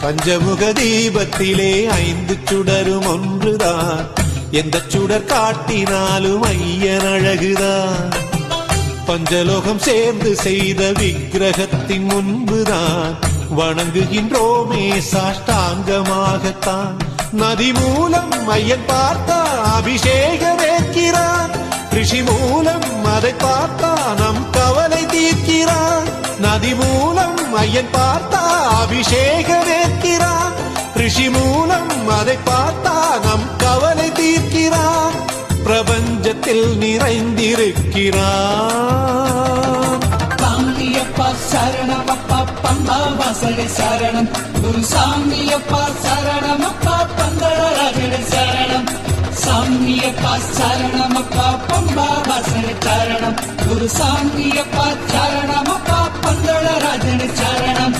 பஞ்சமுக தீபத்திலே 5 சுடரும் ஒன்றுதான், எந்த சுடர் காட்டினாலும் ஐயன் அழகுதான். பஞ்சலோகம் சேர்ந்து செய்த விக்கிரகத்தின் முன்புதான் வணங்குகின்றோமே சாஷ்டாங்கமாகத்தான். நதி மூலம் ஐயன் பார்த்தா அபிஷேகமேற்கிறான், ரிஷி மூலம் அதை பார்த்தா நம் கவலை தீர்க்கிறான். நதி மூலம் ஐயன் பார்த்தா அபிஷேகமேற்கிறான், ரிஷி மூலம் அதை பார்த்தா நம் கவலை தீர்க்கிறான். பிரபஞ்சத்தில் நிறைந்திருக்கிறான். சாமியப்பா சரணமப்பா பம்பா வாசலே சரணம், குரு சாமியப்பா சரணமப்பா பந்தளராஜனே சரணம். சாமியப்பா சரணமப்பா பம்பா வாசலே சரணம், குரு சாமியப்பா சரணமப்பா பந்தளராஜனே சரணம்.